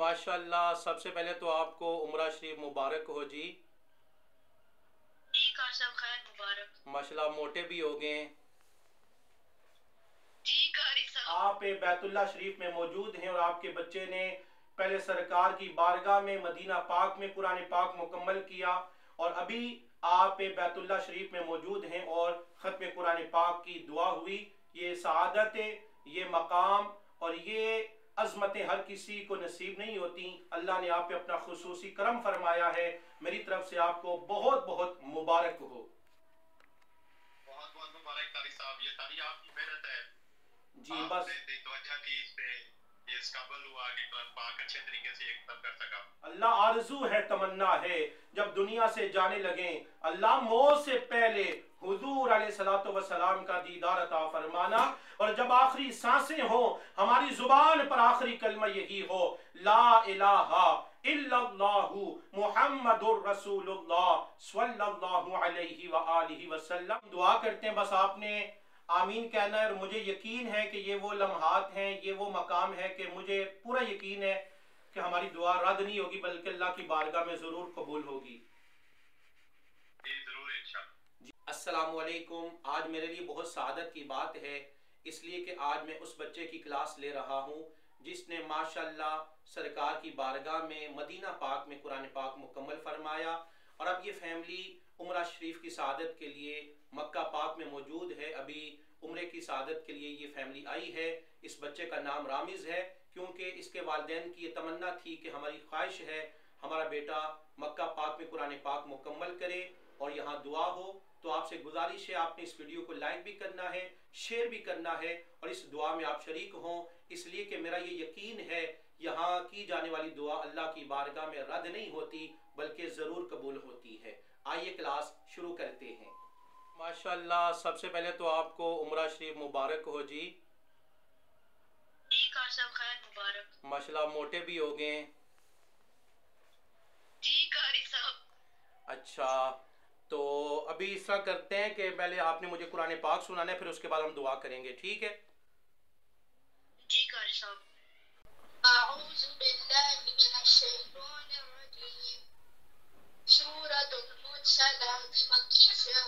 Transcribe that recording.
माशाल्लाह, सबसे पहले तो आपको उम्रा शरीफ मुबारक हो जी। जी काशफ खैर मुबारक। माशाल्लाह मोटे भी हो गए। जी कारी साहब। आप बैतुल्ला शरीफ में मौजूद हैं और आपके बच्चे ने पहले सरकार की बारगाह में मदीना पाक में कुरान पाक मुकम्मल किया और अभी आप बैतुल्ला शरीफ में मौजूद हैं और ख़त्म कुरान पाक की दुआ हुई। ये सआदत, ये मकाम और ये अज़मतें हर किसी को नसीब नहीं होती। अल्लाह ने आप पे अपना खुसूसी करम फरमाया है। मेरी तरफ से आपको बहुत बहुत मुबारक हो। बहुत बहुत मुबारक कारी साहब, ये सारी आपकी मेहनत है। जी बस तवज्जो दी इस पे, ये इस काबिल हुआ कि कुरान पाक अच्छे तरीके से एक कर सका। अल्लाह आरज़ू है, तमन्ना है जब दुनिया से जाने लगे अल्लाह मौत से पहले हुजूर अलैहिस्सलातु वस्सलाम का दीदार अता फरमाना और जब आखिरी सांसें हो हमारी जुबान पर आखिरी कलमा यही हो, ला इलाहा इल्लल्लाहु मुहम्मदुर रसूलुल्लाह सल्लल्लाहु अलैहि व आलिहि वसल्लम। दुआ करते हैं, बस आपने आमीन कहना है और मुझे यकीन है कि ये वो लम्हात हैं, ये वो मकाम है कि मुझे पूरा यकीन है कि हमारी दुआ रद्द नहीं होगी बल्कि अल्लाह की बारगाह में ज़रूर कबूल होगी। जरूर इंशाअल्लाह। अस्सलामु अलैकुम। आज मेरे लिए बहुत सआदत की बात है, इसलिए कि आज मैं उस बच्चे की क्लास ले रहा हूँ जिसने माशाल्लाह सरकार की बारगाह में मदीना पाक में कुरान पाक मुकम्मल फरमाया और अब ये फैमिली उम्रा शरीफ की सआदत के लिए मक्का पाक में मौजूद है। अभी उम्रे की सआदत के लिए ये फैमिली आई है। इस बच्चे का नाम रामिज़ है क्योंकि इसके वालिदैन की ये तमन्ना थी कि हमारी ख्वाहिश है हमारा बेटा मक्का पाक में कुरान पाक मुकम्मल करे और यहाँ दुआ हो। तो आपसे गुजारिश है, आपने इस वीडियो को लाइक भी करना है, शेयर भी करना है और इस दुआ में आप शरीक हों, इसलिए कि मेरा ये यकीन है यहाँ की जाने वाली दुआ अल्लाह की बारगाह में रद्द नहीं होती बल्कि ज़रूर कबूल होती है। आइए क्लास शुरू करते हैं। माशाल्लाह, सबसे पहले तो आपको उम्रा शरीफ मुबारक हो जी। जी काशफ खैर मुबारक। माशाल्लाह मोटे भी हो गए। जी कारी साहब। अच्छा, तो अभी इस तरह करते हैं कि पहले आपने मुझे कुरान पाक सुनाना है, फिर उसके बाद हम दुआ करेंगे, ठीक है? जी कारी साहब। अऊज़ु बिल्लाहि मिनश शैतानिर रजीम। सूरतुल मुरसलात मक्किय्या